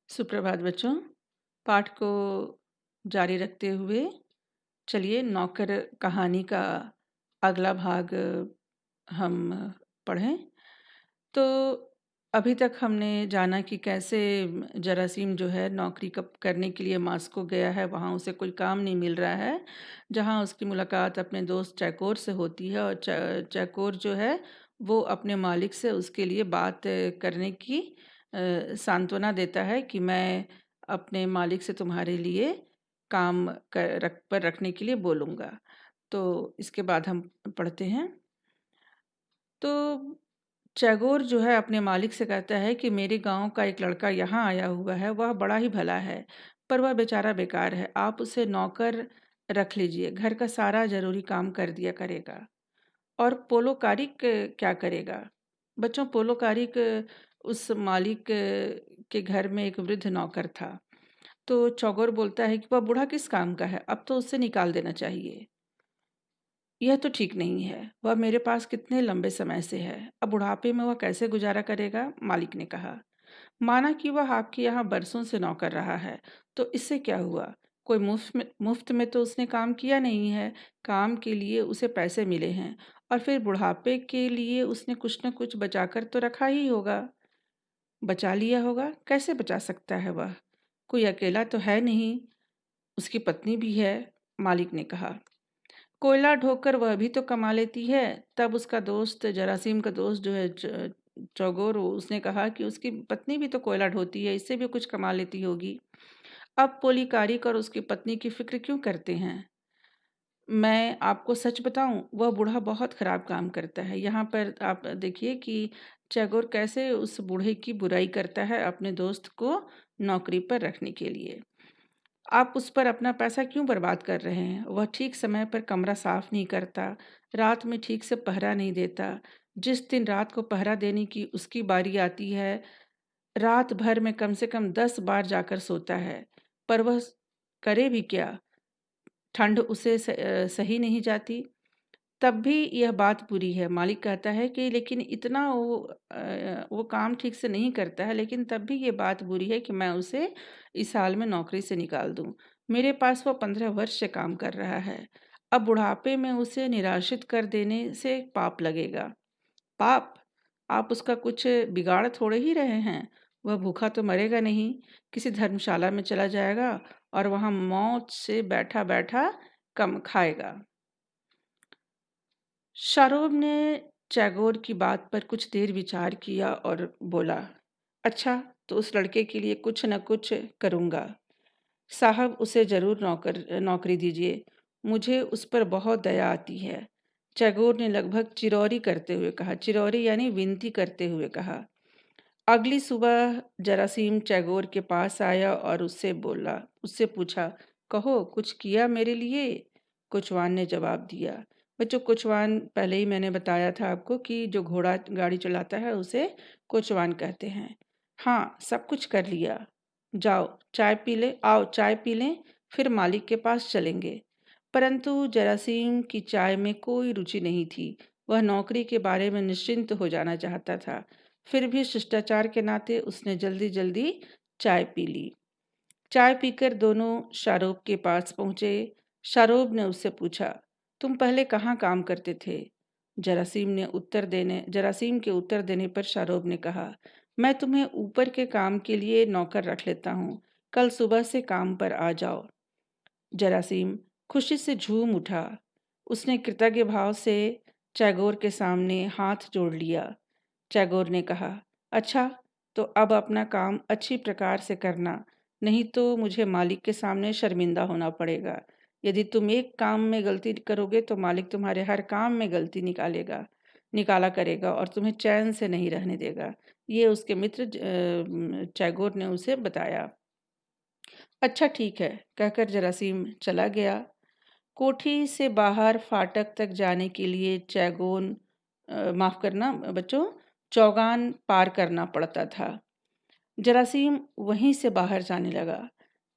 सुप्रभात बच्चों। पाठ को जारी रखते हुए चलिए नौकर कहानी का अगला भाग हम पढ़ें। तो अभी तक हमने जाना कि कैसे जरासीम जो है नौकरी करने के लिए मास्को गया है। वहाँ उसे कोई काम नहीं मिल रहा है, जहाँ उसकी मुलाकात अपने दोस्त चैकोर से होती है और चैकोर जो है वो अपने मालिक से उसके लिए बात करने की सांत्वना देता है कि मैं अपने मालिक से तुम्हारे लिए काम पर रखने के लिए बोलूँगा। तो इसके बाद हम पढ़ते हैं। तो टैगोर जो है अपने मालिक से कहता है कि मेरे गांव का एक लड़का यहाँ आया हुआ है, वह बड़ा ही भला है, पर वह बेचारा बेकार है। आप उसे नौकर रख लीजिए, घर का सारा जरूरी काम कर दिया करेगा। और पोलोकारिक क्या करेगा? बच्चों, पोलोकारिक उस मालिक के घर में एक वृद्ध नौकर था। तो चौगोर बोलता है कि वह बूढ़ा किस काम का है, अब तो उसे निकाल देना चाहिए। यह तो ठीक नहीं है, वह मेरे पास कितने लंबे समय से है, अब बुढ़ापे में वह कैसे गुजारा करेगा? मालिक ने कहा। माना कि वह आपके यहाँ बरसों से नौकर रहा है, तो इससे क्या हुआ? कोई मुफ्त में तो उसने काम किया नहीं है। काम के लिए उसे पैसे मिले हैं, और फिर बुढ़ापे के लिए उसने कुछ न कुछ बचाकर तो रखा ही होगा। बचा लिया होगा? कैसे बचा सकता है वह? कोई अकेला तो है नहीं, उसकी पत्नी भी है। मालिक ने कहा। कोयला ढोकर वह भी तो कमा लेती है। तब उसका दोस्त, जरासीम का दोस्त जो है चौगोर, उसने कहा कि उसकी पत्नी भी तो कोयला ढोती है, इससे भी कुछ कमा लेती होगी। अब पोलीकारिक और उसकी पत्नी की फिक्र क्यों करते हैं? मैं आपको सच बताऊं, वह बूढ़ा बहुत खराब काम करता है। यहाँ पर आप देखिए कि टैगोर कैसे उस बूढ़े की बुराई करता है अपने दोस्त को नौकरी पर रखने के लिए। आप उस पर अपना पैसा क्यों बर्बाद कर रहे हैं? वह ठीक समय पर कमरा साफ नहीं करता, रात में ठीक से पहरा नहीं देता। जिस दिन रात को पहरा देने की उसकी बारी आती है, रात भर में कम से कम 10 बार जाकर सोता है। पर वह करे भी क्या? ठंड उसे सही नहीं जाती। तब भी यह बात बुरी है। मालिक कहता है कि लेकिन इतना वो काम ठीक से नहीं करता है, लेकिन तब भी ये बात बुरी है कि मैं उसे इस हाल में नौकरी से निकाल दूं। मेरे पास वो 15 वर्ष से काम कर रहा है। अब बुढ़ापे में उसे निराशित कर देने से पाप लगेगा। पाप? आप उसका कुछ बिगाड़ थोड़े ही रहे हैं। वह भूखा तो मरेगा नहीं, किसी धर्मशाला में चला जाएगा और वहां मौत से बैठा बैठा कम खाएगा। शारोब ने टैगोर की बात पर कुछ देर विचार किया और बोला, अच्छा, तो उस लड़के के लिए कुछ न कुछ करूँगा। साहब, उसे जरूर नौकरी दीजिए, मुझे उस पर बहुत दया आती है। टैगोर ने लगभग चिरौरी करते हुए कहा, चिरौरी यानी विनती करते हुए कहा। अगली सुबह जरासीम टैगोर के पास आया और उससे पूछा, कहो, कुछ किया मेरे लिए? कोचवान ने जवाब दिया। बच्चों, कोचवान पहले ही मैंने बताया था आपको कि जो घोड़ा गाड़ी चलाता है उसे कोचवान कहते हैं। हाँ, सब कुछ कर लिया। जाओ चाय पी ले, आओ चाय पी लें, फिर मालिक के पास चलेंगे। परंतु जरासीम की चाय में कोई रुचि नहीं थी। वह नौकरी के बारे में निश्चिंत हो जाना चाहता था। फिर भी शिष्टाचार के नाते उसने जल्दी जल्दी चाय पी ली। चाय पीकर दोनों शारोब के पास पहुंचे। शारोब ने उससे पूछा, तुम पहले कहाँ काम करते थे? जरासीम के उत्तर देने पर शारोब ने कहा, मैं तुम्हें ऊपर के काम के लिए नौकर रख लेता हूँ, कल सुबह से काम पर आ जाओ। जरासीम खुशी से झूम उठा। उसने कृतज्ञ भाव से टैगोर के सामने हाथ जोड़ लिया। टैगोर ने कहा, अच्छा, तो अब अपना काम अच्छी प्रकार से करना, नहीं तो मुझे मालिक के सामने शर्मिंदा होना पड़ेगा। यदि तुम एक काम में गलती करोगे तो मालिक तुम्हारे हर काम में गलती निकाला करेगा और तुम्हें चैन से नहीं रहने देगा। ये उसके मित्र टैगोर ने उसे बताया। अच्छा, ठीक है, कहकर जरासीम चला गया। कोठी से बाहर फाटक तक जाने के लिए माफ करना बच्चों, चौगान पार करना पड़ता था। जरासीम वहीं से बाहर जाने लगा।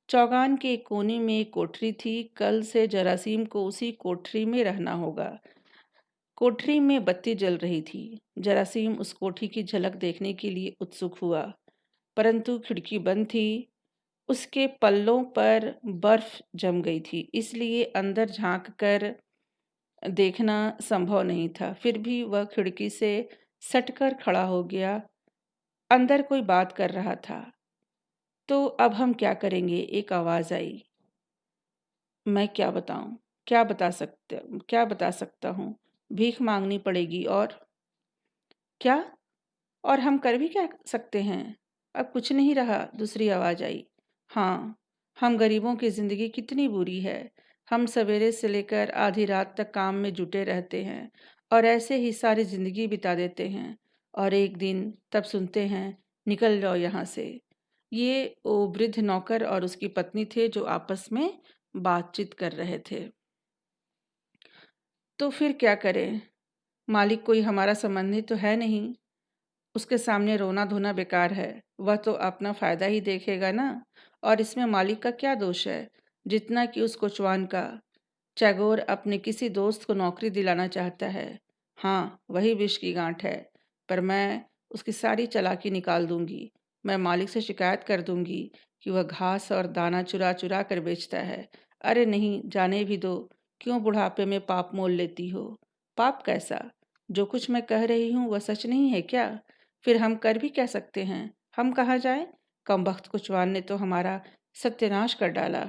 चौगान के एक कोने में एक कोठरी थी। कल से जरासीम को उसी कोठरी में रहना होगा। कोठरी में बत्ती जल रही थी। जरासीम उस कोठी की झलक देखने के लिए उत्सुक हुआ। परंतु खिड़की बंद थी। उसके पल्लों पर बर्फ जम गई थी, इसलिए अंदर झांककर देखना संभव नहीं था। फिर भी वह खिड़की से सटकर खड़ा हो गया। अंदर कोई बात कर रहा था। तो अब हम क्या करेंगे? एक आवाज़ आई। मैं क्या बताऊं? क्या बता सकता हूँ? भीख मांगनी पड़ेगी। और क्या? और हम कर भी क्या सकते हैं? अब कुछ नहीं रहा। दूसरी आवाज़ आई। हाँ, हम गरीबों की ज़िंदगी कितनी बुरी है। हम सवेरे से लेकर आधी रात तक काम में जुटे रहते हैं और ऐसे ही सारी ज़िंदगी बिता देते हैं, और एक दिन तब सुनते हैं, निकल जाओ यहाँ से। ये वो वृद्ध नौकर और उसकी पत्नी थे जो आपस में बातचीत कर रहे थे। तो फिर क्या करें? मालिक कोई हमारा संबंधी तो है नहीं। उसके सामने रोना धोना बेकार है। वह तो अपना फायदा ही देखेगा ना। और इसमें मालिक का क्या दोष है? जितना कि उस कोचवान का। टैगोर अपने किसी दोस्त को नौकरी दिलाना चाहता है। हाँ, वही विष की गांठ है। पर मैं उसकी सारी चालाकी निकाल दूंगी। मैं मालिक से शिकायत कर दूंगी कि वह घास और दाना चुरा चुरा कर बेचता है। अरे नहीं, जाने भी दो। क्यों बुढ़ापे में पाप मोल लेती हो? पाप कैसा? जो कुछ मैं कह रही हूँ वह सच नहीं है क्या? फिर हम कर भी क्या सकते हैं? हम कहाँ जाएं? कमबख्त कुचवान ने तो हमारा सत्यानाश कर डाला।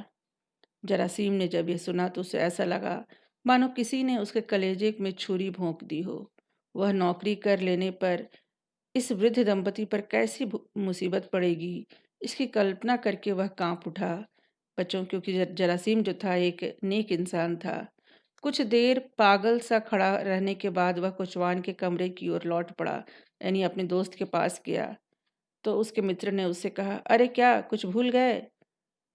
जरासीम ने जब यह सुना तो उसे ऐसा लगा मानो किसी ने उसके कलेजे में छुरी भोंक दी हो। वह नौकरी कर लेने पर इस वृद्ध दंपति पर कैसी मुसीबत पड़ेगी, इसकी कल्पना करके वह कांप उठा। बच्चों, क्योंकि जरासीम जो था एक नेक इंसान था। कुछ देर पागल सा खड़ा रहने के बाद वह कुचवान के कमरे की ओर लौट पड़ा, यानी अपने दोस्त के पास गया। तो उसके मित्र ने उससे कहा, अरे क्या कुछ भूल गए?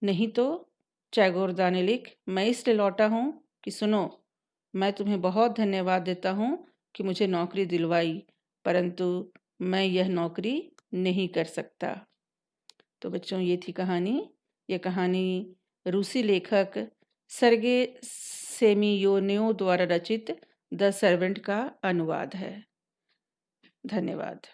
नहीं तो, टैगोर दानिलिक, मैं इसलिए लौटा हूँ कि सुनो, मैं तुम्हें बहुत धन्यवाद देता हूँ कि मुझे नौकरी दिलवाई, परंतु मैं यह नौकरी नहीं कर सकता। तो बच्चों, ये थी कहानी। ये कहानी रूसी लेखक सर्गे सेमियोनोव द्वारा रचित द सर्वेंट का अनुवाद है। धन्यवाद।